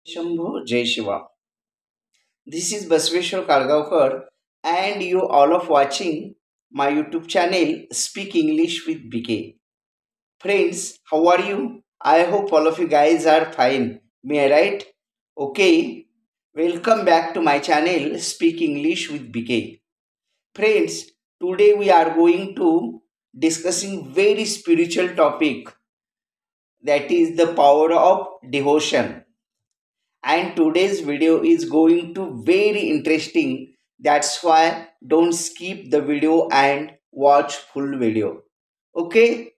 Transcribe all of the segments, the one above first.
Shambhu Jai Shiva. This is Basveshwar Kalgaonkar and you all of watching my YouTube channel Speak English with BK. Friends, how are you? I hope all of you guys are fine. May I right? Okay. Welcome back to my channel Speak English with BK. Friends, today we are going to discussing very spiritual topic, that is the power of devotion. And today's video is going to very interesting. That's why don't skip the video and watch full video. Okay?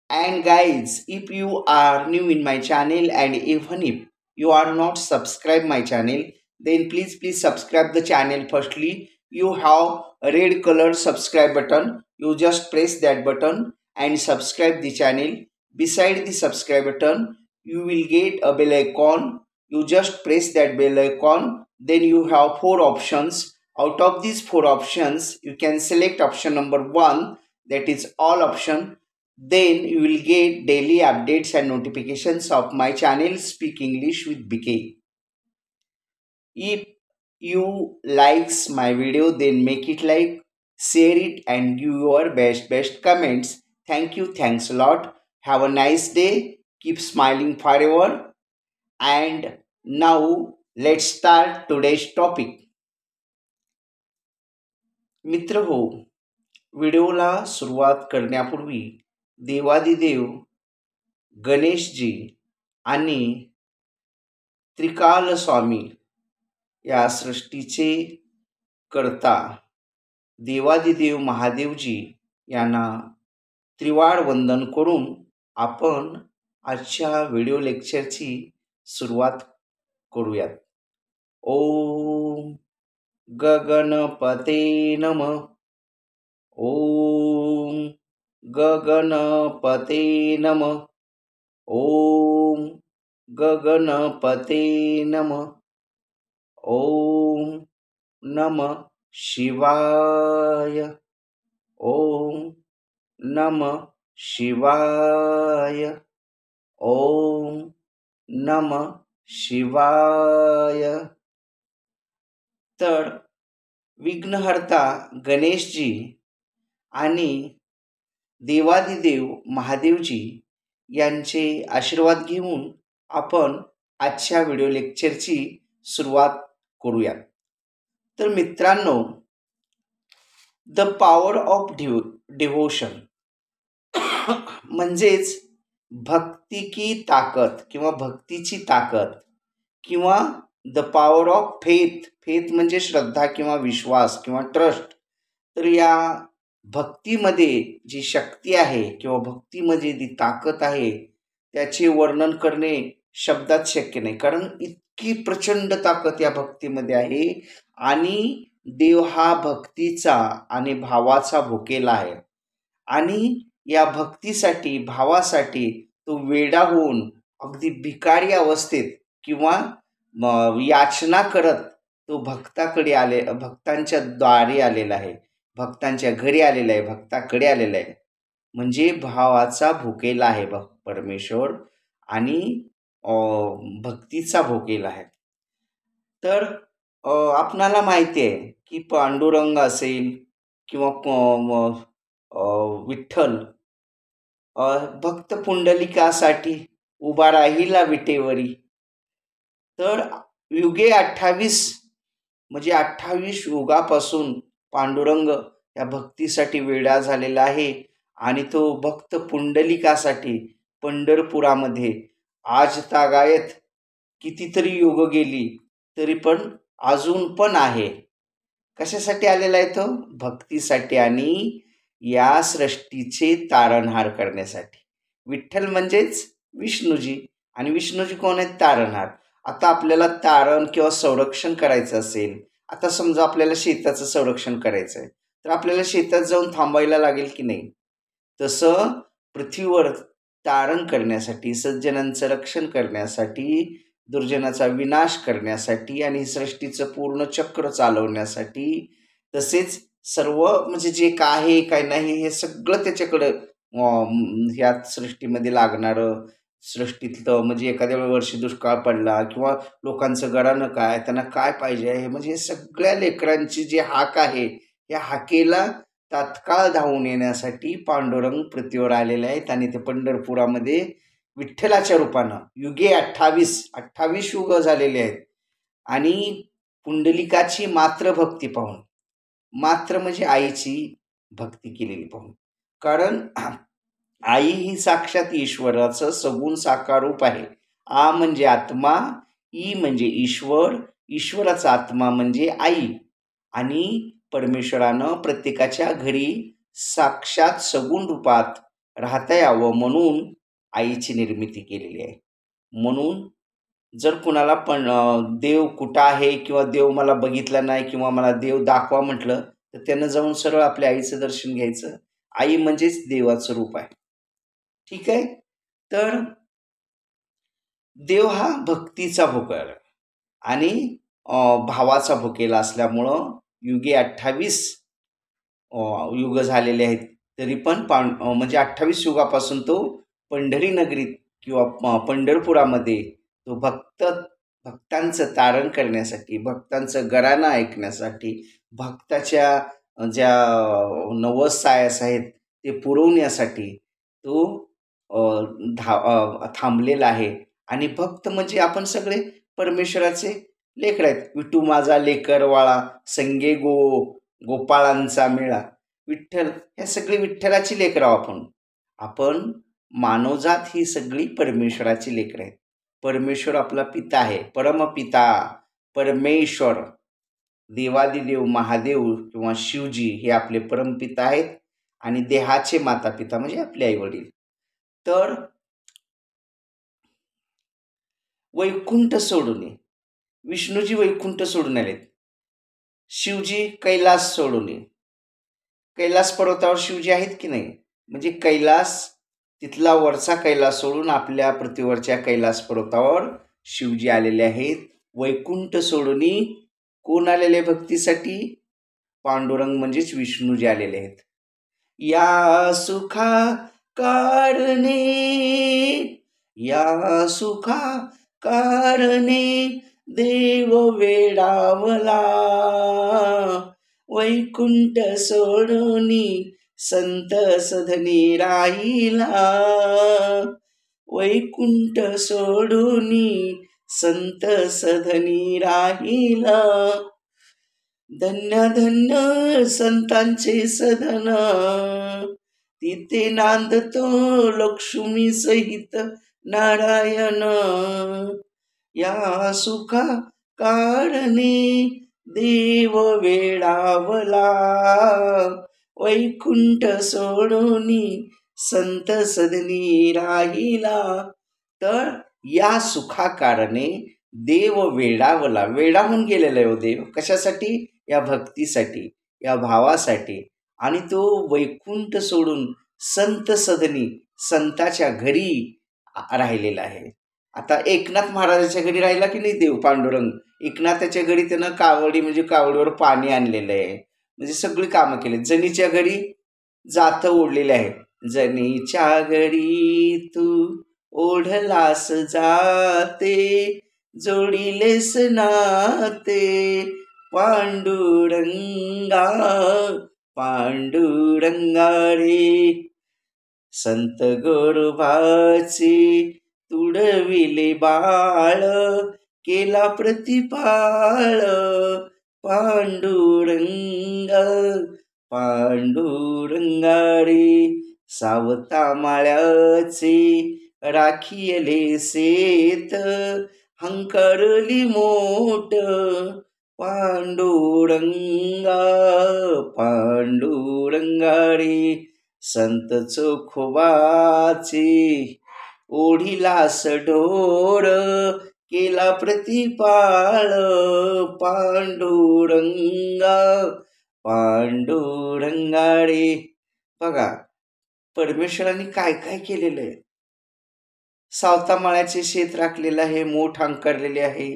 And guys, if you are new in my channel and even if you are not subscribed my channel, then please subscribe the channel. Firstly, you have a red color subscribe button. You just press that button and subscribe the channel. Beside the subscribe button, you will get a bell icon. You just press that bell icon. Then you have four options. Out of these four options, you can select option number 1, that is all option. Then you will get daily updates and notifications of my channel Speak English with BK. If you likes my video, then make it like, share it and give your best comments. Thank you. Thanks a lot. Have a nice day. Keep smiling forever. And now let's start today's topic. मित्र हो, व्हिडिओला सुरुवात करण्यापूर्वी देवादिदेव गणेशजी आणि त्रिकाल स्वामी या सृष्टीचे कर्ता देवादिदेव महादेवजी यांना त्रिवार वंदन करून आपण आजच्या व्हिडिओ लेक्चरची सुरुवात करूयात. ओम गगनपते नमः. ओम गगनपते नमः. ओम गगनपते नमः. ओम नमः शिवाय. ओम नमः शिवाय. ओम नमः शिवाय. तर विघ्नहर्ता गणेशजी आणि देवादिदेव महादेवजी यांचे आशीर्वाद घेऊन आपण आजच्या व्हिडिओ लेक्चरची सुरुवात करूया. तर मित्रांनो, द पॉवर ऑफ डिव्होशन म्हणजेच भक्ती की ताकद किंवा भक्तीची ताकद किंवा the power of faith. Faith म्हणजे श्रद्धा किंवा विश्वास किंवा ट्रस्ट. तर या भक्तीमध्ये जी शक्ती आहे किंवा भक्तीमध्ये जी ताकद आहे त्याचे वर्णन करणे शब्दात शक्य नाही, कारण इतकी प्रचंड ताकद या भक्तीमध्ये आहे. आणि देव हा भक्तीचा आणि भावाचा भुकेला आहे. आणि या भक्तीसाठी भावासाठी तो वेडा होऊन अगदी भिकारी अवस्थेत किंवा याचना करत तो भक्तांच्या द्वारे आलेला आहे, भक्तांच्या घरी आलेला आहे, भक्ताकडे आलेला आहे. म्हणजे भावाचा भुकेला आहे परमेश्वर आणि भक्तीचा भुकेला आहे. तर आपणाला माहिती आहे की पांडुरंग असेल किंवा विठ्ठल भक्त पुंडलिकासाठी उभा राहिला विटेवरी. तर युगे 28 म्हणजे 28 युगापासून पांडुरंग या भक्तीसाठी वेडा झालेला आहे. आणि तो भक्त पुंडलिकासाठी पंढरपुरामध्ये आज तागायत कितीतरी युग गेली तरी पण अजून पण आहे. कशासाठी आलेला आहे तो? भक्तीसाठी आणि या सृष्टीचे तारणहार करण्यासाठी. विठ्ठल म्हणजेच विष्णूजी आणि विष्णूजी कोण आहेत? तारणहार. आता आपल्याला तारण किंवा संरक्षण करायचं असेल, आता समजा आपल्याला शेताचं संरक्षण करायचं आहे, तर आपल्याला शेतात जाऊन थांबायला लागेल की नाही? तसं पृथ्वीवर तारण करण्यासाठी, सज्जनांचं रक्षण करण्यासाठी, दुर्जनाचा विनाश करण्यासाठी आणि सृष्टीचं पूर्ण चक्र चालवण्यासाठी, तसेच सर्व म्हणजे जे काय आहे काय नाही हे सगळं त्याच्याकडं ह्या सृष्टीमध्ये लागणारं सृष्टीतलं, म्हणजे एखाद्या वर्षी दुष्काळ पडला किंवा लोकांचं गरानं काय, त्यांना काय पाहिजे आहे, म्हणजे सगळ्या लेकरांची जी हाक आहे, या हाकेला तात्काळ धावून येण्यासाठी पांडुरंग पृथ्वीवर आलेले आहेत आणि ते पंढरपुरामध्ये विठ्ठलाच्या रूपानं युगे 28 युग झालेले आहेत. आणि पुंडलिकाची मात्र भक्ती पाहून, मात्र म्हणजे आईची भक्ती केलेली पाहून, कारण आई ही साक्षात ईश्वराचं सगुण साकार रूप आहे. आ म्हणजे आत्मा, ई म्हणजे ईश्वर, ईश्वराचा आत्मा म्हणजे आई. आणि परमेश्वरानं प्रत्येकाच्या घरी साक्षात सगुण रूपात राहता यावं म्हणून आईची निर्मिती केलेली आहे. म्हणून जर कुणाला पण देव कुठं आहे किंवा देव मला बघितला नाही किंवा मला देव दाखवा म्हटलं, तर त्यानं जाऊन सरळ आपल्या आईचं दर्शन घ्यायचं. आई म्हणजेच देवाचं रूप आहे. ठीक आहे. तर देव हा भक्तीचा भुकेला आणि भावाचा भुकेला असल्यामुळं युगे 28 युग झालेले आहेत. तरी पण म्हणजे 28 युगापासून तो पंढरी नगरीत किंवा पंढरपुरामध्ये तो भक्तांचं तारण करण्यासाठी, भक्तांचं गराणं ऐकण्यासाठी, भक्ताच्या ज्या नवस सायास आहेत ते पुरवण्यासाठी तो थांबलेला आहे. आणि भक्त म्हणजे आपण सगळे परमेश्वराचे लेकर आहेत. विठू माझा लेकरवाळा, संगे गोपाळांचा मेळा. विठ्ठल, ह्या सगळी विठ्ठलाची लेकरं आपण मानवजात ही सगळी परमेश्वराची लेकरं आहेत. परमेश्वर आपला पिता आहे, परमपिता परमेश्वर, देवादिदेव महादेव किंवा शिवजी हे आपले परमपिता आहेत. आणि देहाचे माता पिता म्हणजे आपले आई वडील. तर वैकुंठ सोडून, विष्णूजी वैकुंठ सोडून आलेत, शिवजी कैलास सोडून. कैलास पर्वतावर शिवजी आहेत की नाही, म्हणजे कैलास तिथला वरचा कैलास सोडून आपल्या पृथ्वीवरच्या कैलास पर्वतावर शिवजी आलेले आहेत. वैकुंठ सोडून कोण आलेले भक्तीसाठी? पांडुरंग म्हणजेच विष्णूजी आलेले आहेत. या सुखा कारणे, या सुखा कारणे देव वेडावला, वैकुंठ सोडूनी संत सधनी राहिला, वैकुंठ सोडूनी संत सधनी राहिला. धन्य धन्य संतांचे सदन, तिथे नांदतो लक्ष्मी सहित नारायण. या सुखा कारणे देव वेडावला, वैकुंठ सोडूनी संत सदनी राहिला. तर या सुखा कारणे देव वेडावला, वेडावून गेलेला आहे देव. कशासाठी? या भक्तीसाठी, या भावासाठी. आणि तो वैकुंठ सोडून संत सदनी, संताच्या घरी राहिलेला आहे. आता एकनाथ महाराजाच्या घरी राहिला की नाही देव पांडुरंग? एकनाथाच्या घरी त्यानं कावडी म्हणजे कावडीवर पाणी आणलेलं आहे, म्हणजे सगळी कामं केली. जनीच्या घरी जातं ओढलेले आहे, जनीच्या घरी तू ओढलास जाते, जोडिलेस नाते पांडुरंगा, पांडुरंगा रे. संत गोरोबाची तुडविले बाळ, केला प्रतिपाळ पांडुरंग, पांडुरंगा रे. सावता माळ्याचे राखियले सेत, हंकारली मोठ पांडुरंगा, पांडुरंगा रे. संत चोखोबाचे ओढिलास ढोर, केला प्रतिपाळ पांडुरंगा, पांडुरंगा रे. बघा परमेश्वराने काय काय केलेलं आहे. सावता माळ्याचे शेत राखलेलं आहे, मोठ अंकारलेले आहे.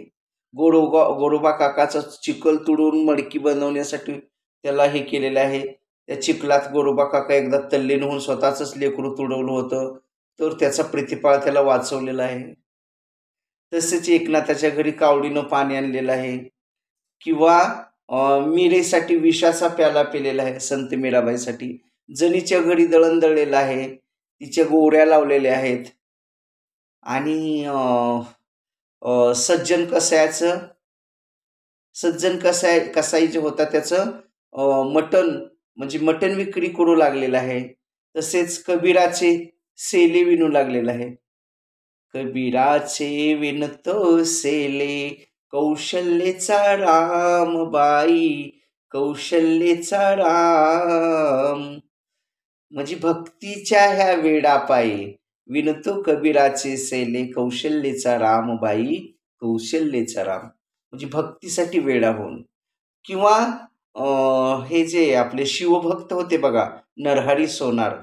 गोरोबा काकाचा चिखल तुडून मडकी बनवण्यासाठी त्याला हे केलेलं आहे. त्या चिखलात गोरोबा काका एकदा तल्लीन होऊन स्वतःच लेकरू तुडवलं होतं. तर त्याचा प्रतिपाळ त्याला वाचवलेला आहे. तसेच एकनाथाच्या घरी कावडीनं पाणी आणलेलं आहे. किंवा मीरेसाठी विषाचा प्याला पिलेला आहे संत मीराबाईसाठी. जनीच्या घरी दळण दळलेलं आहे. तिच्या गोऱ्या लावलेल्या आहेत. आणि सज्जन कसाई जे होता त्याचं मटण म्हणजे मटण विक्री करू लागलेलं आहे. तसेच कबीराचे सेले विणू लागलेलं आहे. कबीराचे विणतो सेले कौशल्येचा रामबाई, कौशल्येचा राम. म्हणजे भक्तीच्या ह्या वेडापायी विणतो कबीराचे सेले कौशल्येचा रामबाई, कौशल्येचा राम. म्हणजे भक्तीसाठी वेडा होऊन. किंवा हे जे आपले शिवभक्त होते बघा, नरहरी सोनार.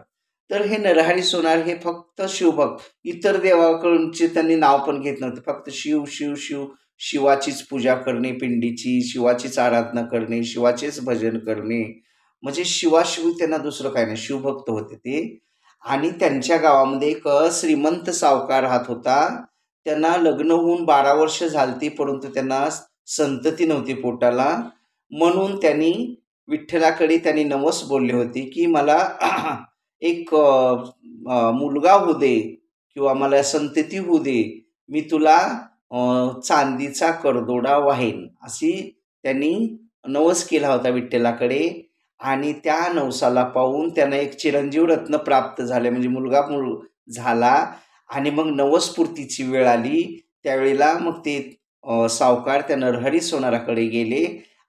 तर हे नरहरी सोनार हे फक्त शिवभक्त, इतर देवाकडचे त्यांनी नाव पण घेत नव्हते. फक्त शिव शिव शिव, शिवाचीच पूजा करणे पिंडीची, शिवाचीच आराधना करणे, शिवाचेच भजन करणे. म्हणजे शिवाशिव त्यांना दुसरं काय नाही, शिवभक्त होते ते. आणि त्यांच्या गावामध्ये एक श्रीमंत सावकार राहत होता. त्यांना लग्न होऊन 12 वर्ष झालती, परंतु त्यांना संतती नव्हती पोटाला. म्हणून त्यांनी विठ्ठलाकडे त्यांनी नवस बोलले होते की मला एक मुलगा होऊ दे किंवा मला संतती होऊ दे, मी तुला चांदीचा करदोडा वाहेन, अशी त्यांनी नवस केला होता विठ्ठलाकडे. आणि त्या नवसाला पाहून त्यांना एक चिरंजीव रत्न प्राप्त झाले, म्हणजे मुलगा झाला. आणि मग नवसपूर्तीची वेळ आली. त्यावेळेला मग ते सावकार त्या नरहरी सोनाराकडे गेले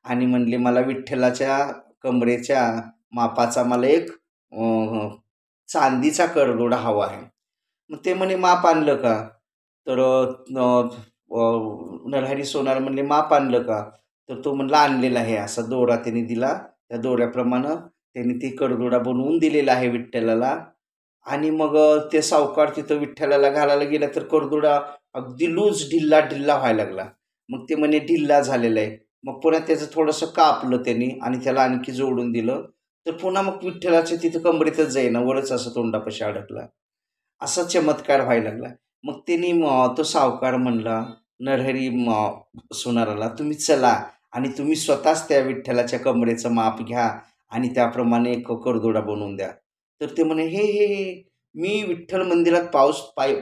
आणि म्हणले मला विठ्ठलाच्या कमरेच्या मापाचा मला एक चांदीचा करदोडा हवा आहे. मग ते म्हणे माप आणलं का? तर नरहरी सोनार म्हणले माप आणलं का? तर तो म्हणला आणलेला आहे. असा दोरा त्यांनी दिला. त्या दोऱ्याप्रमाणे त्यांनी ते करदोडा बनवून दिलेला आहे विठ्ठलाला. आणि मग ते सावकार तिथं विठ्ठलाला घालायला गेला तर करदोडा अगदी लूज ढिल्ला व्हायला लागला. मग ते म्हणे ढिल्ला झालेला आहे. मग पुन्हा त्याचं थोडंसं कापलं त्यांनी आणि त्याला आणखी जोडून दिलं. तर पुन्हा मग विठ्ठलाच्या तिथं कमरेतच जाईना, वरच असं तोंडापाशी अडकला. असा चमत्कार व्हायला लागला. मग त्यांनी तो सावकार म्हणला नरहरी सोनाराला, तुम्ही चला आणि तुम्ही स्वतःच त्या विठ्ठलाच्या कमरेचं माप घ्या आणि त्याप्रमाणे एक करदोडा बनवून द्या. तर ते म्हणे हे हे हे मी विठ्ठल मंदिरात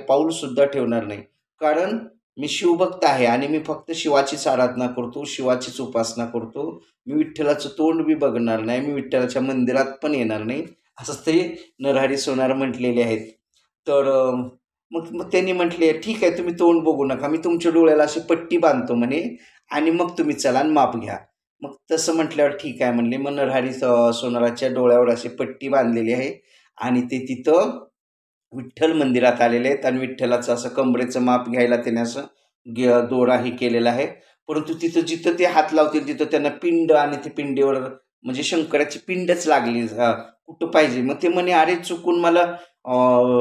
पाऊलसुद्धा ठेवणार नाही, कारण मी शिवभक्त आहे आणि मी फक्त शिवाचीच आराधना करतो, शिवाचीच उपासना करतो. मी विठ्ठलाचं तोंड बी बघणार नाही, मी विठ्ठलाच्या मंदिरात पण येणार नाही, असंच ते नरहरी सोनार म्हटलेले आहेत. तर मग त्यांनी म्हटले ठीक आहे, तुम्ही तोंड बघू नका, मी तुमच्या डोळ्याला अशी पट्टी बांधतो म्हणे आणि मग तुम्ही चला आणि माप घ्या. मग तसं म्हटल्यावर ठीक आहे म्हणले. मग नरहरी सोनाराच्या डोळ्यावर अशी पट्टी बांधलेली आहे आणि ते तिथं विठ्ठल मंदिरात आलेले आहेत आणि विठ्ठलाचं असं कमरेचं माप घ्यायला त्याने असं दोराही केलेला आहे. परंतु तिथं जिथं ते हात लावतील तिथं त्यांना पिंड आणि ते पिंडीवर म्हणजे शंकराची पिंडच लागली कुठं पाहिजे. मग ते म्हणे अरे चुकून मला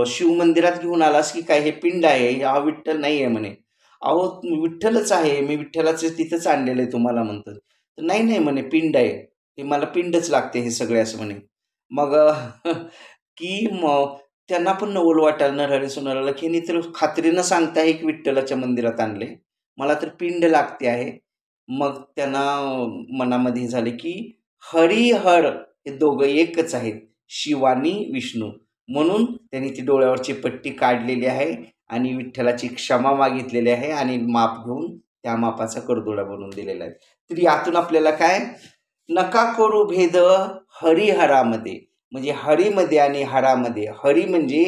शिवमंदिरात घेऊन आलास की काय, हे पिंड आहे, हा विठ्ठल नाही आहे म्हणे. अहो विठ्ठलच आहे, मी विठ्ठलाचं तिथंच आणलेलं आहे तुम्हाला म्हणतं. तर नाही नाही म्हणे पिंड आहे, ते मला पिंडच लागते हे सगळे असं म्हणे. मग की मग त्यांना पण नवल वाटायला नरहरी सोनाराला की नाही तर खात्रीनं सांगताय की विठ्ठलाच्या मंदिरात आणले, मला तर पिंड लागते आहे. मग त्यांना मनामध्ये झाले की हरिहर हे दोघं एकच आहेत, शिव आणि विष्णू. म्हणून त्यांनी ती डोळ्यावरची पट्टी काढलेली आहे आणि विठ्ठलाची क्षमा मागितलेली आहे आणि माप घेऊन त्या मापाचा करदोडा बनवून दिलेला आहे. तर यातून आपल्याला काय, नका करू भेद हरिहरामध्ये, म्हणजे हरीमध्ये आणि हरामध्ये. हरी म्हणजे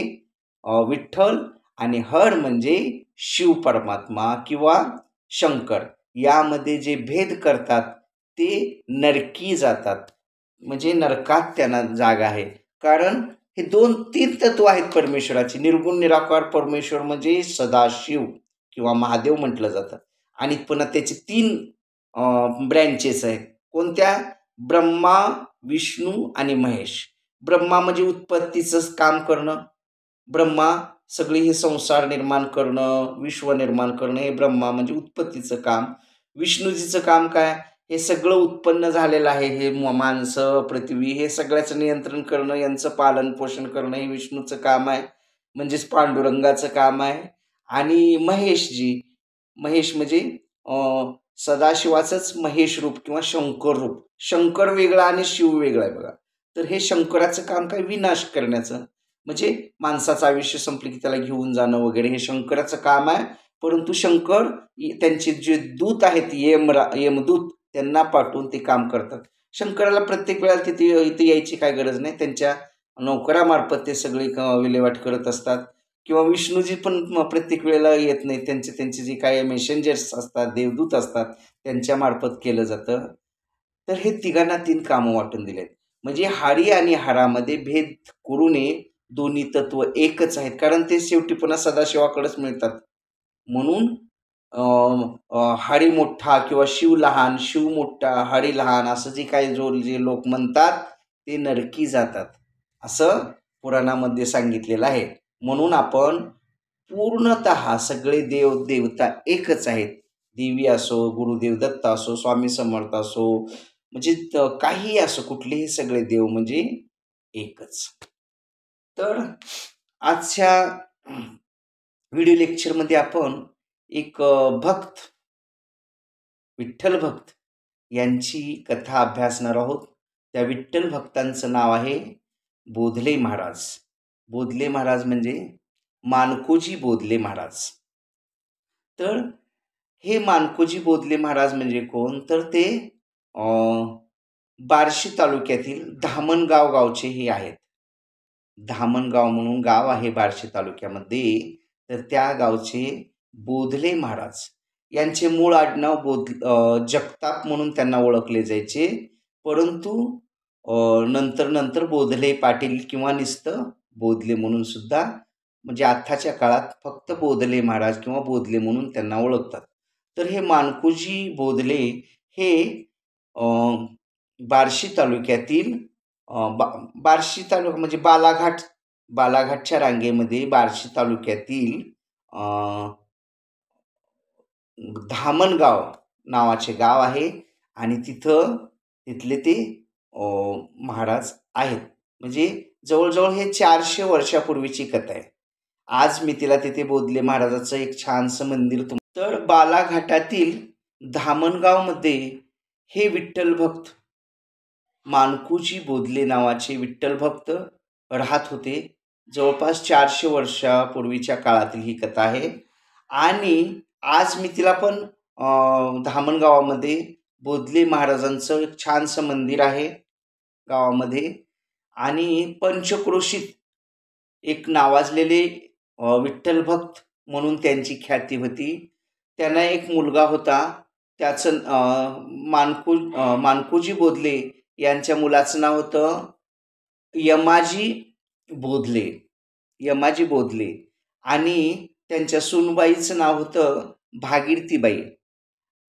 विठ्ठल आणि हर म्हणजे शिव परमात्मा किंवा शंकर. यामध्ये जे भेद करतात ते नरकी जातात, म्हणजे नरकात त्यांना जागा आहे. कारण हे 2-3 तत्व आहेत परमेश्वराची. निर्गुण निराकार परमेश्वर म्हणजे सदाशिव किंवा महादेव म्हटलं जातं. आणि पुन्हा त्याचे 3 ब्रँचेस आहेत. कोणत्या? ब्रह्मा, विष्णू आणि महेश. ब्रह्मा म्हणजे उत्पत्तीचं काम करणं, ब्रह्मा सगळे हे संसार निर्माण करणं, विश्व निर्माण करणं, हे ब्रह्मा म्हणजे उत्पत्तीचं काम. विष्णूजीचं काम काय? हे सगळं उत्पन्न झालेलं आहे, हे माणसं, पृथ्वी, हे सगळ्याचं नियंत्रण करणं, यांचं पालन पोषण करणं हे विष्णूचं काम आहे. म्हणजेच पांडुरंगाचं काम आहे. आणि महेश म्हणजे सदाशिवाचंच महेश रूप किंवा शंकर रूप. शंकर वेगळा आणि शिव वेगळा आहे बघा. तर हे शंकराचं काम काय, विनाश करण्याचं, म्हणजे माणसाचं आयुष्य संपले की त्याला घेऊन जाणं वगैरे, हे शंकराचं काम आहे. परंतु शंकर त्यांचे जे दूत आहेत, यमदूत, त्यांना पाठवून ते काम करतात. शंकराला प्रत्येक वेळेला इथे यायची काय गरज नाही, त्यांच्या नौकरामार्फत ते सगळे विल्हेवाट करत असतात. किंवा विष्णूजी पण प्रत्येक वेळेला येत नाही, त्यांचे जे काही मेसेंजर्स असतात, देवदूत असतात, त्यांच्या मार्फत केलं जातं. तर हे तिघांना 3 कामं वाटून दिलेत. म्हणजे हाडी आणि हारामध्ये भेद करू नये, दोन्ही तत्व एकच आहेत, कारण ते शेवटी पुन्हा सदाशिवाकडेच मिळतात. म्हणून हाडी मोठा किंवा शिव लहान, शिव मोठा हाडी लहान, असं जे लोक म्हणतात ते नरकी जातात, असं पुराणामध्ये सांगितलेलं आहे. म्हणून आपण पूर्णतः सगळे देव देवता एकच आहेत. देवी असो, गुरुदेव दत्त असो, स्वामी समर्थ असो, म्हणजे काहीही असो, कुठलेही सगळे देव म्हणजे एकच. तर आजच्या व्हिडिओ लेक्चरमध्ये आपण एक विठ्ठल भक्त यांची कथा अभ्यासणार आहोत. त्या विठ्ठल भक्तांचं नाव आहे बोधले महाराज. बोधले महाराज म्हणजे मानकोजी बोधले महाराज. तर हे मानकोजी बोधले महाराज म्हणजे कोण, तर ते बार्शी तालुक्यातील धामणगाव गावचे हे आहेत. धामणगाव म्हणून गाव आहे बार्शी तालुक्यामध्ये. तर त्या गावचे बोधले महाराज यांचे मूळ आडनाव जगताप म्हणून त्यांना ओळखले जायचे. परंतु नंतर बोधले पाटील किंवा नुसतं बोधले म्हणून सुद्धा, म्हणजे आत्ताच्या काळात फक्त बोधले महाराज किंवा बोधले म्हणून त्यांना ओळखतात. तर हे मानकोजी बोधले हे बार्शी तालुक्यातील बार्शी तालुका म्हणजे बालाघाटच्या रांगेमध्ये बार्शी तालुक्यातील धामणगाव नावाचे गाव आहे. आणि तिथले ते महाराज आहेत. म्हणजे जवळजवळ हे 400 वर्षापूर्वीची कथा आहे. आज मी तिला तिथे बोधले महाराजाचं एक छानसं मंदिर तर बालाघाटातील धामणगावमध्ये हे विठ्ठल भक्त मानकोजी बोधले नावाचे विठ्ठल भक्त राहत होते. जवळपास 400 वर्षापूर्वीच्या काळातील ही कथा आहे. आणि आज मी तिला पण धामणगावामध्ये बोधले महाराजांचं एक छानसं मंदिर आहे गावामध्ये. आणि पंचक्रोशीत एक नावाजलेले विठ्ठल भक्त म्हणून त्यांची ख्याती होती. त्यांना एक मुलगा होता, त्याचं मानकोजी बोधले यांच्या मुलाचं नाव होतं यमाजी बोधले. आणि त्यांच्या सूनबाईचं नाव होतं भागीरथीबाई.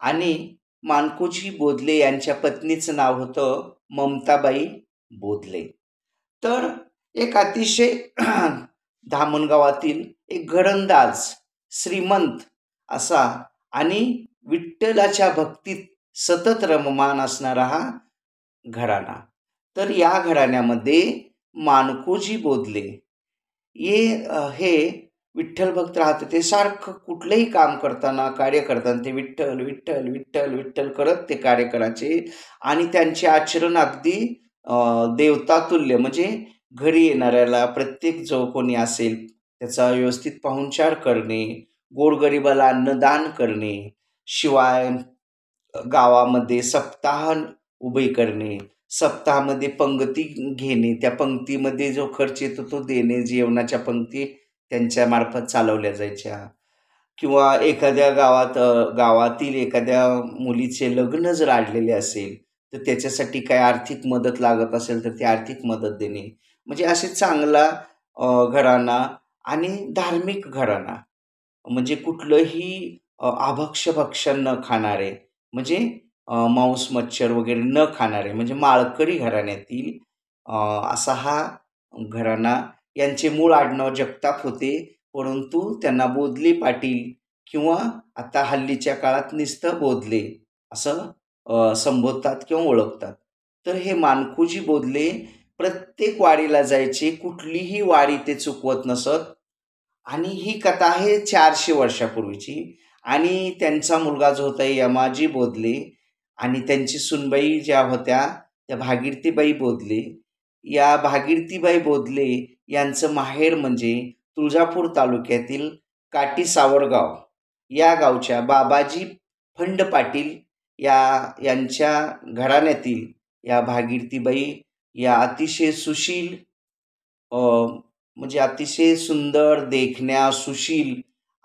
आणि मानकोजी बोधले यांच्या पत्नीचं नाव होतं ममताबाई बोधले. तर एक अतिशय धामणगावातील एक घरंदाज, श्रीमंत असा आणि विठ्ठलाच्या भक्तीत सतत रममान असणारा हा घराणा. तर या घराण्यामध्ये मानकोजी बोधले हे विठ्ठल भक्त राहत होते. सारखं कुठलंही काम करताना, कार्य करताना ते विठ्ठल विठ्ठल विठ्ठल विठ्ठल करत ते कार्य करायचे. आणि त्यांचे आचरण अगदी देवतातुल्य, म्हणजे घरी येणाऱ्याला प्रत्येक जो कोणी असेल त्याचा व्यवस्थित पाहुणचार करणे, गोरगरिबाला अन्नदान करणे, शिवाय गावामध्ये सप्ताह उभे करणे, सप्ताहामध्ये पंक्ती घेणे, त्या पंक्तीमध्ये जो खर्च येतो तो देणे, जेवणाच्या पंक्ती त्यांच्यामार्फत चालवल्या जायच्या. किंवा एखाद्या गावातील एखाद्या मुलीचे लग्न जर अडलेले असेल तर त्याच्यासाठी काय आर्थिक मदत लागत असेल तर ती आर्थिक मदत देणे. म्हणजे असे चांगला घराणा आणि धार्मिक घराणा, म्हणजे कुठलंही भक्षण न खाणारे, म्हणजे मांस मच्छर वगैरे न खाणारे, म्हणजे माळकरी घराण्यातील असा हा घराणा. यांचे मूळ आडनाव जगताप होते, परंतु त्यांना बोधले पाटील किंवा आता हल्लीच्या काळात नुसतं बोधले असं संबोधतात किंवा ओळखतात. तर हे मानकोजी बोधले प्रत्येक वारीला जायचे, कुठलीही वारी ते चुकवत नसत. आणि ही कथा आहे 400 वर्षापूर्वीची. आणि त्यांचा मुलगा जो होता यमाजी बोधले आणि त्यांची सुनबाई ज्या होत्या त्या भागीरथीबाई बोधले. या भागीरथीबाई बोधले यांचं माहेर म्हणजे तुळजापूर तालुक्यातील काटी सावरगाव या गावच्या बाबाजी फंड पाटील यांच्या घराण्यातील या भागीरथीबाई या अतिशय सुशील, म्हणजे अतिशय सुंदर, देखण्या, सुशील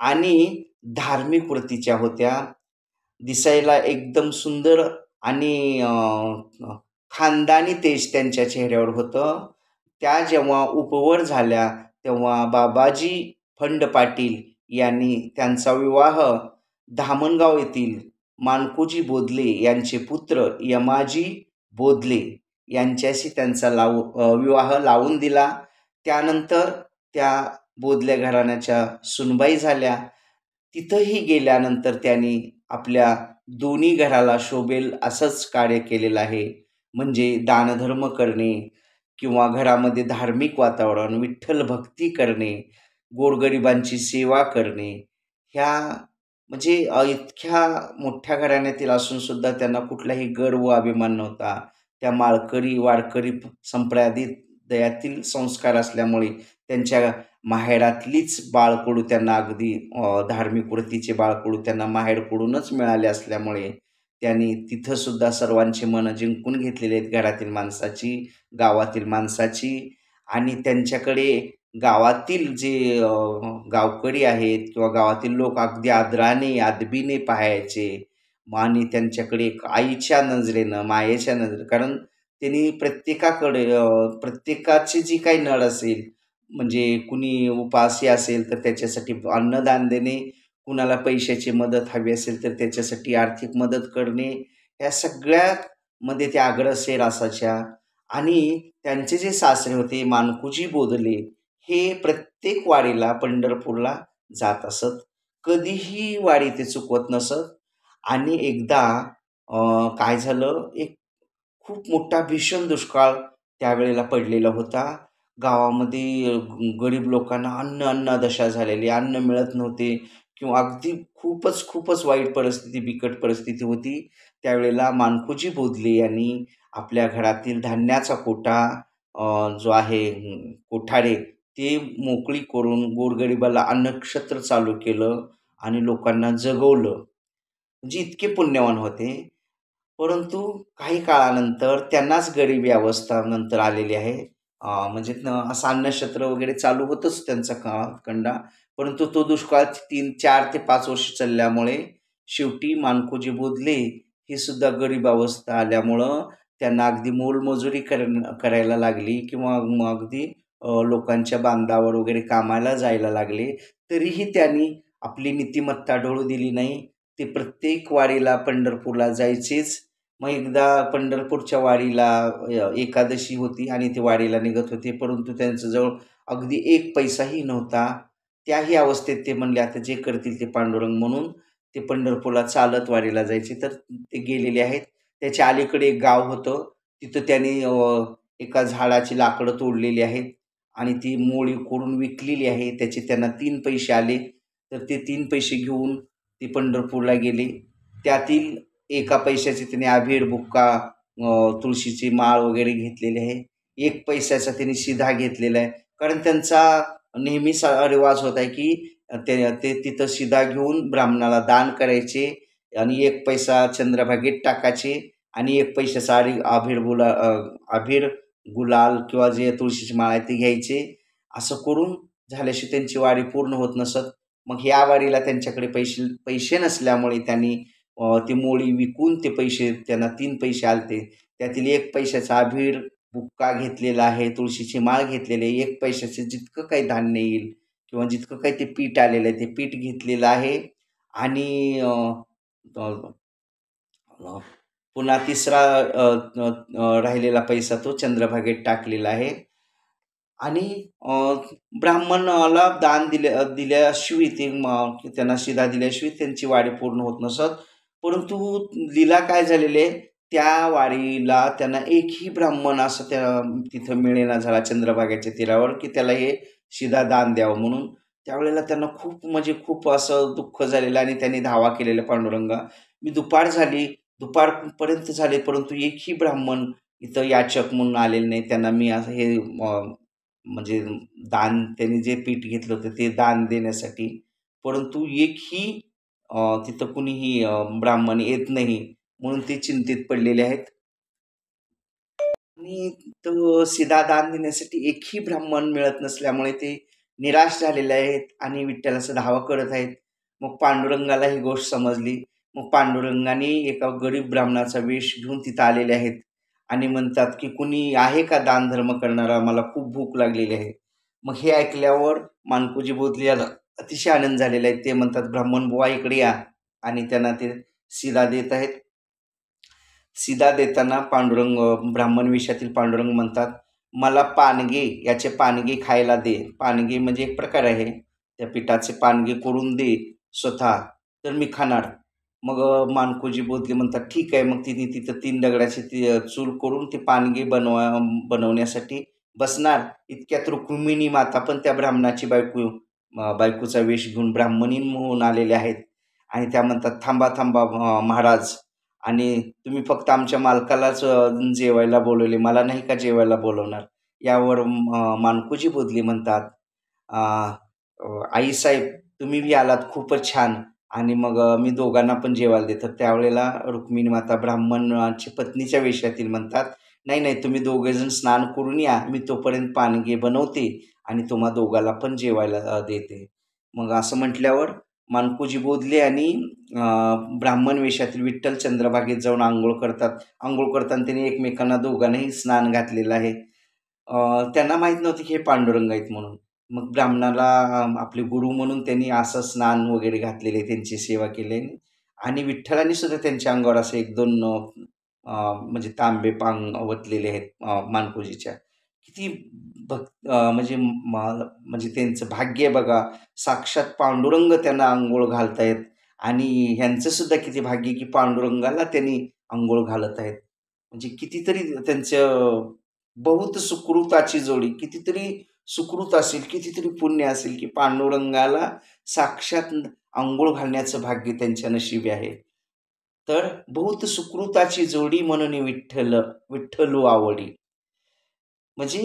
आणि धार्मिक वृत्तीच्या होत्या. दिसायला एकदम सुंदर आणि खानदानी तेज त्यांच्या चेहऱ्यावर होतं. त्या जेव्हा उपवर झाल्या तेव्हा बाबाजी फंड पाटील यांनी त्यांचा विवाह धामणगाव येथील मानकोजी बोधले यांचे पुत्र यमाजी बोधले यांच्याशी त्यांचा विवाह लावून दिला. त्यानंतर त्या बोधले घराण्याच्या सुनबाई झाल्या. तिथंही गेल्यानंतर त्यांनी आपल्या दोन्ही घराला शोभेल असंच कार्य केलेलं आहे. म्हणजे दानधर्म करणे किंवा घरामध्ये धार्मिक वातावरण, विठ्ठल भक्ती करणे, गोरगरिबांची सेवा करणे, ह्या म्हणजे इतक्या मोठ्या घराण्यातील असूनसुद्धा त्यांना कुठलाही गर्व अभिमान नव्हता. त्या माळकरी वारकरी संप्रदायातील संस्कार असल्यामुळे त्यांच्या माहेरातलीच बाळकडू त्यांना अगदी धार्मिक वृत्तीचे बाळकडू त्यांना माहेरकडूनच मिळाले असल्यामुळे त्यांनी तिथंसुद्धा सर्वांची मनं जिंकून घेतलेली आहेत, घरातील माणसाची, गावातील माणसाची. आणि त्यांच्याकडे गावातील जे गावकरी आहेत किंवा गावातील लोक अगदी आदराने अदबीने पाहायचे. आणि त्यांच्याकडे एक आईच्या नजरेनं, मायेच्या नजरेनं, कारण त्यांनी प्रत्येकाकडे प्रत्येकाची जी काही नळ असेल, म्हणजे कुणी उपाशी असेल तर त्याच्यासाठी अन्नदान देणे, कुणाला पैशाची मदत हवी असेल तर त्याच्यासाठी आर्थिक मदत करणे, या सगळ्यामध्ये त्या अग्रेसर असायच्या. आणि त्यांचे जे सासरे होते मानकोजी बोधले हे प्रत्येक वारीला पंढरपूरला जात असत. कधीही वारी ते चुकवत नसत. आणि एकदा काय झालं, एक खूप मोठा भीषण दुष्काळ त्यावेळेला पडलेला होता. गावामध्ये गरीब लोकांना अन्नदशा झालेली, अन्न मिळत नव्हते किंवा अगदी खूपच वाईट परिस्थिती, बिकट परिस्थिती होती. त्यावेळेला मानकोजी बोधले यांनी आपल्या घरातील धान्याचा कोठा जो आहे कोठारे ते मोकळी करून गोरगरिबाला अन्नक्षत्र चालू केलं आणि लोकांना जगवलं. म्हणजे इतके पुण्यवान होते. परंतु काही काळानंतर त्यांनाच गरिबी अवस्था नंतर आलेली आहे. म्हणजे असं अन्नक्षत्र वगैरे चालू होतंच त्यांचा काळखंडा. परंतु तो दुष्काळ 4 ते 5 वर्ष चालल्यामुळे शेवटी मानकोजी बोधले ही सुद्धा गरीब अवस्था आल्यामुळं त्यांना अगदी मोलमजुरी करायला लागली किंवा अगदी लोकांच्या बांधावर वगैरे कामाला जायला लागले. तरीही त्यांनी आपली नीतिमत्ता ढळू दिली नाही. ते प्रत्येक वारीला पंढरपूरला जायचेच. मग एकदा पंढरपूरच्या वारीला एकादशी होती आणि ते वारीला निघत होते, परंतु त्यांच्याजवळ अगदी 1 पैसाही नव्हता. त्याही अवस्थेत ते म्हणले आता जे करतील ते पांडुरंग, म्हणून ते पंढरपूरला चालत वारीला जायचे. तर ते गेलेले आहेत. त्याच्या अलीकडे एक गाव होतं. तिथं त्यांनी एका झाडाची लाकडं तोडलेली आहेत आणि ती मोळी करून विकलेली आहे. त्याचे त्यांना 3 पैसे आले. तर ते 3 पैसे घेऊन ते पंढरपूरला गेले. त्यातील एका पैशाचे त्याने अभीर, बुक्का, तुळशीची माळ वगैरे घेतलेली आहे. 1 पैशाचा त्यांनी शिधा घेतलेला आहे. कारण त्यांचा नेहमीचा रिवाज होता आहे की ते तिथं शिधा घेऊन ब्राह्मणाला दान करायचे आणि 1 पैसा चंद्रभागेत टाकायचे आणि 1 पैशाचा अभीर, गुलाल किंवा जे तुळशीची माळ आहे ते घ्यायचे. असं करून झाल्याशी त्यांची वारी पूर्ण होत नसत. मग या वारीला त्यांच्याकडे पैसे नसल्यामुळे त्यांनी ती मोळी विकून ते पैसे, त्यांना 3 पैसे आलते. त्यातील 1 पैशाचा अभीर, बुक्का घेतलेला आहे, तुळशीची माळ घेतलेली आहे. 1 पैशाचे जितकं काही धान्य येईल किंवा जितकं काही ते पीठ आलेलं आहे ते पीठ घेतलेलं आहे. आणि पुन्हा तिसरा राहिलेला पैसा तो चंद्रभागेत टाकलेला आहे. आणि ब्राह्मणाला दान दिल्याशिवाय त्यांना शिधा दिल्याशिवाय त्यांची वारी पूर्ण होत नसत. परंतु लीला काय झालेली आहे, त्या वारीला त्यांना एकही ब्राह्मण असं तिथं मिळेना झाला चंद्रभागेच्या तीरावर की त्याला हे शिधा दान द्यावं म्हणून. त्यावेळेला त्यांना खूप म्हणजे खूप असं दुःख झालेलं आणि त्यांनी धावा केलेला पांडुरंगा. मी दुपारपर्यंत झाले, परंतु एकही ब्राह्मण इथं याचक म्हणून आलेले नाही. त्यांना मी असं हे म्हणजे दान त्यांनी जे पीठ घेतलं होतं ते दान देण्यासाठी, परंतु एकही तिथं कुणीही ब्राह्मण येत नाही म्हणून ते चिंतेत पडलेले आहेत. आणि तो सीधा दान देण्यासाठी एकही ब्राह्मण मिळत नसल्यामुळे ते निराश झालेले आहेत आणि विठ्ठलाचा धावा करत आहेत. मग पांडुरंगाला ही गोष्ट समजली. मग पांडुरंगाने एका गरीब ब्राह्मणाचा वेश घेऊन तिथं आलेले आहेत आणि म्हणतात की कुणी आहे का दानधर्म करणारा, मला खूप भूक लागलेली आहे. मग हे ऐकल्यावर मानकोजी बोधले याला अतिशय आनंद झालेला आहे. ते म्हणतात ब्राह्मण बुवा इकडे या, आणि त्यांना ते शिदा देत आहेत. शिदा देताना ब्राह्मण वेशातील पांडुरंग म्हणतात, मला पानगे, याचे पानगे खायला दे. पानगे म्हणजे एक प्रकार आहे, त्या पिठाचे पानगे करून दे स्वतः, तर मी खाणार. मग मानकोजी बोधले म्हणतात ठीक आहे. मग तिने तिथं 3 दगडाची चूल करून ते पानगे बनवण्यासाठी बसणार. इतक्यात रुक्मिणी माता पण त्या ब्राह्मणाची बायकोचा वेश घेऊन ब्राह्मणीन म्हणून आलेल्या आहेत आणि त्या म्हणतात थांबा थांबा महाराज, आणि तुम्ही फक्त आमच्या मालकालाच जेवायला बोलवले, मला नाही का जेवायला बोलवणार. यावर मानकोजी बोधले म्हणतात, "अ, आईसाहेब तुम्ही बी आलात खूपच छान, आणि मग मी दोघांना पण जेवायला दे." तर त्यावेळेला रुक्मिणी माता ब्राह्मणाची पत्नीच्या वेशातील म्हणतात, "नाही नाही, तुम्ही दोघेजण स्नान करून या, मी तोपर्यंत पानगे बनवते आणि तुम्हा दोघाला पण जेवायला देते." मग असं म्हटल्यावर मानकोजी बोधले आणि ब्राह्मण वेशातील विठ्ठल चंद्रभागेत जाऊन अंघोळ करतात. अंघोळ करताना त्यांनी एकमेकांना दोघांनाही स्नान घातलेलं आहे. त्यांना माहीत नव्हतं की हे पांडुरंग आहेत म्हणून. मग ब्राह्मणाला आपले गुरु म्हणून त्यांनी असं स्नान वगैरे घातलेले, त्यांची सेवा केली आणि विठ्ठलाने सुद्धा त्यांच्या अंगावर असे 1-2 म्हणजे तांबे ओतलेले आहेत मानकोजीच्या. किती म्हणजे म्हणजे त्यांचं भाग्य आहे बघा. साक्षात पांडुरंग त्यांना अंघोळ घालतायत आणि ह्यांचं सुद्धा किती भाग्य की पांडुरंगाला त्यांनी अंघोळ घालत आहेत. म्हणजे कितीतरी त्यांचं बहुत सुकृताची जोडी, कितीतरी सुकृत असेल, कितीतरी पुण्य असेल की पांडुरंगाला साक्षात अंघोळ घालण्याचं भाग्य त्यांच्या नशिबी आहे. तर बहुत सुकृताची जोडी म्हणून विठ्ठलू आवडी. म्हणजे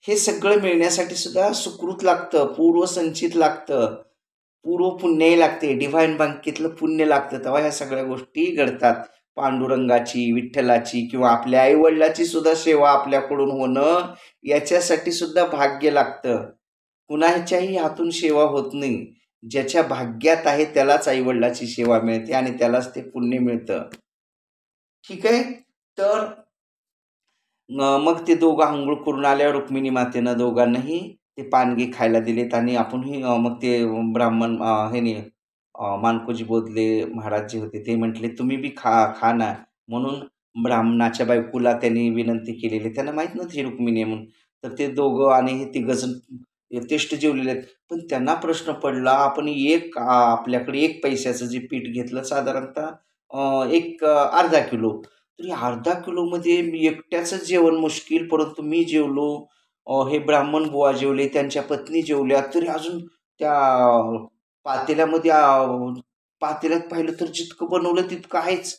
हे सगळं मिळण्यासाठी सुद्धा सुकृत लागतं, पूर्वसंचित लागतं, पूर्व पुण्यही लागते, डिव्हाइन बँकेतलं पुण्य लागतं. तेव्हा ह्या सगळ्या गोष्टी घडतात. पांडुरंगाची, विठ्ठलाची किंवा आपल्या आईवडिलाची सुद्धा सेवा आपल्याकडून होणं, याच्यासाठी सुद्धा भाग्य लागतं. कुणाच्याही हातून सेवा होत नाही. ज्याच्या भाग्यात आहे त्यालाच आईवडिलाची सेवा मिळते आणि त्यालाच ते पुण्य मिळतं. ठीक आहे. तर मग ते दोघं अंघोळ करून आल्यावर रुक्मिणी मातेनं दोघांनाही ते पानगे खायला दिलेत आणि आपणही मग ते ब्राह्मण मानकोजी बोधले महाराज जे होते ते म्हटले, तुम्ही बी खा ना. म्हणून ब्राह्मणाच्या बायकोला त्यांनी विनंती केलेली. त्यांना माहीत नव्हती ही रुक्मिणी आहे म्हणून. तर ते दोघं आणि हे तिघंजण यथेष्ट जेवलेले आहेत. पण त्यांना प्रश्न पडला, आपण आपल्याकडे 1 पैशाचं जे पीठ घेतलं साधारणतः एक अर्धा किलो. तर या अर्धा किलोमध्ये मी एकट्याचंच जेवण मुश्कील, परंतु मी जेवलो, हे ब्राह्मण बुवा जेवले, त्यांच्या पत्नी जेवल्या, तरी अजून त्या पातेल्यामध्ये पातेल्यात पाहिलं तर जितकं बनवलं तितकं आहेच.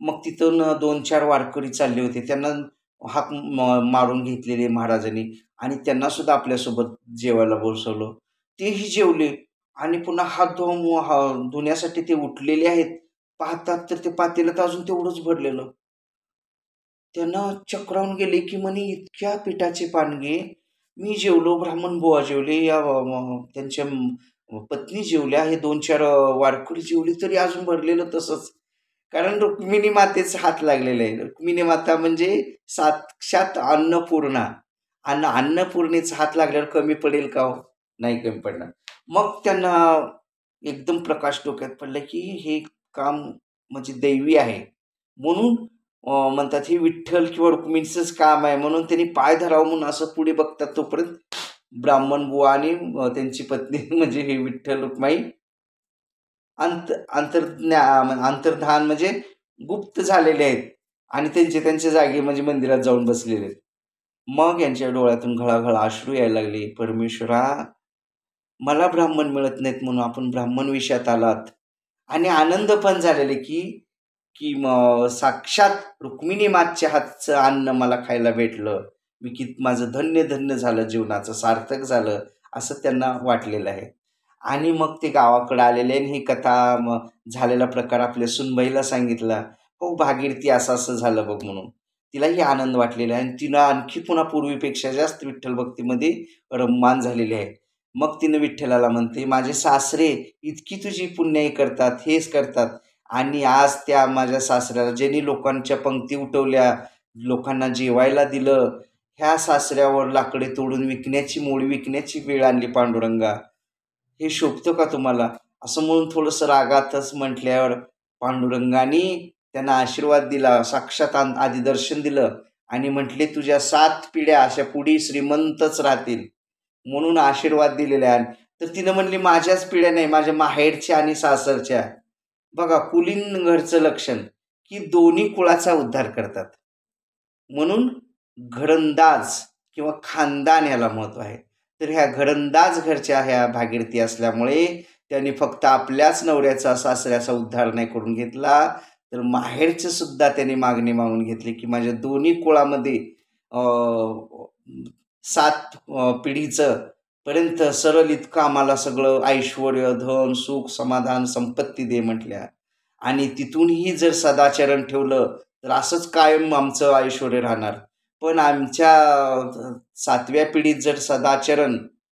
मग तिथून 2-4 वारकरी चालले होते. त्यांना हाक मारून घेतलेले महाराजांनी आणि त्यांना सुद्धा आपल्यासोबत जेवायला बसवलं. तेही जेवले आणि पुन्हा धुण्यासाठी ते उठलेले आहेत. पाहतात तर ते पातेल्यात अजून तेवढंच भरलेलं. त्यांना चक्रावून गेले, की म्हणे इतक्या पिठाचे पानगे मी जेवलो, ब्राह्मण बुवा जेवले, या त्यांच्या पत्नी जेवल्या, हे 2-4 वारकरी जेवले, तरी अजून भरलेलं तसंच. कारण रुक्मिणी मातेचा हात लागलेला आहे. रुक्मिणी माता म्हणजे साक्षात अन्नपूर्णा. आणि अन्नपूर्णेचा हात लागल्यावर कमी पडेल का हो? नाही कमी पडणार. मग त्यांना एकदम प्रकाश डोक्यात पडला, की हे काम म्हणजे दैवी आहे. म्हणून म्हणतात हे विठ्ठल किंवा रुक्मिणीचंच काम आहे. म्हणून त्यांनी पाय धरावं म्हणून असं पुढे बघतात तोपर्यंत ब्राह्मण बुवा आणि त्यांची पत्नी म्हणजे हे विठ्ठल रुक्माई अंतर्धान म्हणजे गुप्त झालेले आहेत आणि त्यांच्या जागी म्हणजे मंदिरात जाऊन बसलेले आहेत. मग यांच्या डोळ्यातून घळाघळा अश्रू यायला लागले. परमेश्वरा, मला ब्राह्मण मिळत नाहीत म्हणून आपण ब्राह्मण वेशात आलात. आणि आनंद पण झालेले की की साक्षात रुक्मिणी मातच्या हातचं अन्न मला खायला भेटलं. मी माझं धन्य धन्य झालं, जीवनाचं सार्थक झालं, असं त्यांना वाटलेलं आहे. आणि मग ते गावाकडे आलेले आणि ही कथा झालेला प्रकार आपल्या सुनबाईला सांगितला. हो भागीरथी असं असं झालं बघ म्हणून. तिलाही आनंद वाटलेला आहे आणि तिनं आणखी पुन्हा पूर्वीपेक्षा जास्त विठ्ठल भक्तीमध्ये रममाण झालेली आहे. मग तिनं विठ्ठलाला म्हणते, माझे सासरे इतकी तुझी पुण्याई करतात, हेच करतात, आणि आज त्या माझ्या सासऱ्याला ज्यांनी लोकांच्या पंक्ती उठवल्या, लोकांना जेवायला दिलं, ह्या सासऱ्यावर लाकडे तोडून विकण्याची, मोळी विकण्याची वेळ आणली पांडुरंगा. हे शोभतं का तुम्हाला? असं म्हणून थोडंसं रागातच म्हटल्यावर पांडुरंगाने त्यांना आशीर्वाद दिला, साक्षात आधी दर्शन दिलं आणि म्हटले, तुझ्या 7 पिढ्या अशा पुढे श्रीमंतच राहतील म्हणून आशीर्वाद दिलेले आहे. तर तिनं म्हणली, माझ्याच पिढ्या नाही, माझ्या माहेरच्या आणि सासरच्या. बघा कुलीन घरचं लक्षण की दोन्ही कुळाचा उद्धार करतात. म्हणून घरंदाज किंवा खानदान याला महत्व आहे. तर ह्या घरंदाज घरच्या ह्या भागीरथी असल्यामुळे त्यांनी फक्त आपल्याच नवऱ्याचा सासऱ्याचा उद्धार नाही करून घेतला, तर माहेरचं सुद्धा त्यांनी मागणी मागून घेतली की माझ्या दोन्ही कुळामध्ये 7 पिढीचं पर्यंत सरळ इतकं आम्हाला सगळं ऐश्वर, धन, सुख, समाधान, संपत्ती दे म्हटल्या. आणि तिथूनही जर सदाचरण ठेवलं तर असंच कायम आमचं ऐश्वर राहणार. पण आमच्या 7व्या पिढीत जर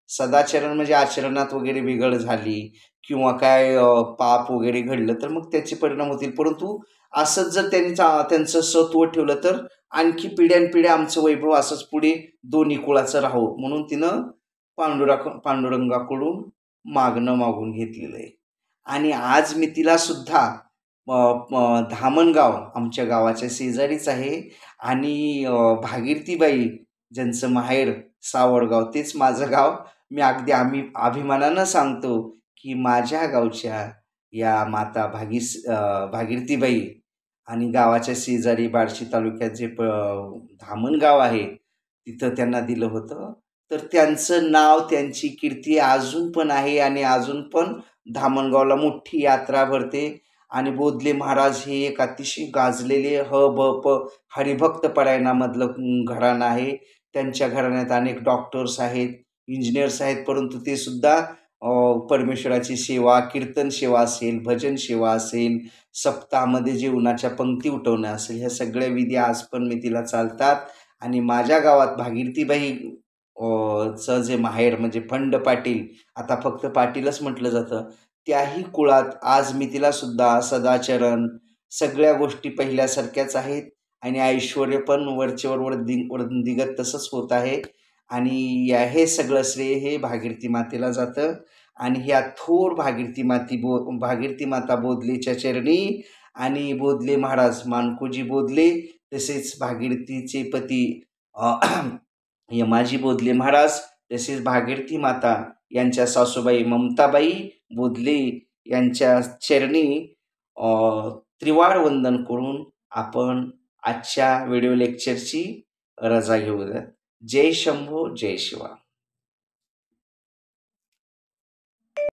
सदाचरण म्हणजे आचरणात वगैरे बिघड झाली किंवा काय पाप वगैरे घडलं तर मग त्याचे परिणाम होतील. परंतु असंच जर त्यांचं सत्व ठेवलं तर आणखी पिढ्यानपिढ्या आमचं वैभव असंच पुढे दोन्ही कुळाचं राहू म्हणून तिनं पांडुरंगाकडून मागणं मागून घेतलेलं आहे. आणि आज मी तिला सुद्धा धामणगाव आमच्या गावाच्या शेजारीच आहे आणि भागीरथीबाई ज्यांचं माहेर सावडगाव तेच माझं गाव. मी अगदी अभिमानानं सांगतो की माझ्या गावच्या या माता भागीरथीबाई आणि गावाच्या शेजारी बार्शी तालुक्यात जे धामणगाव आहे तिथं त्यांना दिलं होतं. तर त्यांचं नाव, त्यांची कीर्ती अजून पण आहे आणि अजून पण धामणगावला मोठी यात्रा भरते. आणि बोधले महाराज हे एक अतिशय गाजलेले हरिभक्त परायणामधलं घराणं आहे. त्यांच्या घराण्यात अनेक डॉक्टर्स आहेत, इंजिनियर्स आहेत, परंतु ते सुद्धा परमेश्वराची सेवा, कीर्तन सेवा असेल, भजन सेवा असेल, सप्ताहामध्ये जेवणाच्या पंक्ती उठवणं असेल, ह्या सगळ्या विधी आज पण मी तिला चालतात. आणि माझ्या गावात भागीरथीबाई चं जे माहेर म्हणजे फंड पाटील, आता फक्त पाटीलच म्हटलं जातं, त्याही कुळात आज मी तिला सुद्धा सदाचरण सगळ्या गोष्टी पहिल्यासारख्याच आहेत आणि ऐश्वर पण वरचेवर वृद्धिंगत तसंच होत आहे. आणि हे सगळं श्रेय हे भागीरथी मातेला जातं. आणि ह्या थोर भागीरथी माता बोधलेच्या चरणी आणि बोधले महाराज मानकोजी बोधले तसेच भागीरथीचे पती यमाजी बोधले महाराज तसेच भागीरथी माता यांच्या सासूबाई ममताबाई बोधले यांच्या चरणी त्रिवार वंदन करून आपण आजच्या व्हिडिओ लेक्चरची रजा घेऊया. जय शंभो, जय शिवा.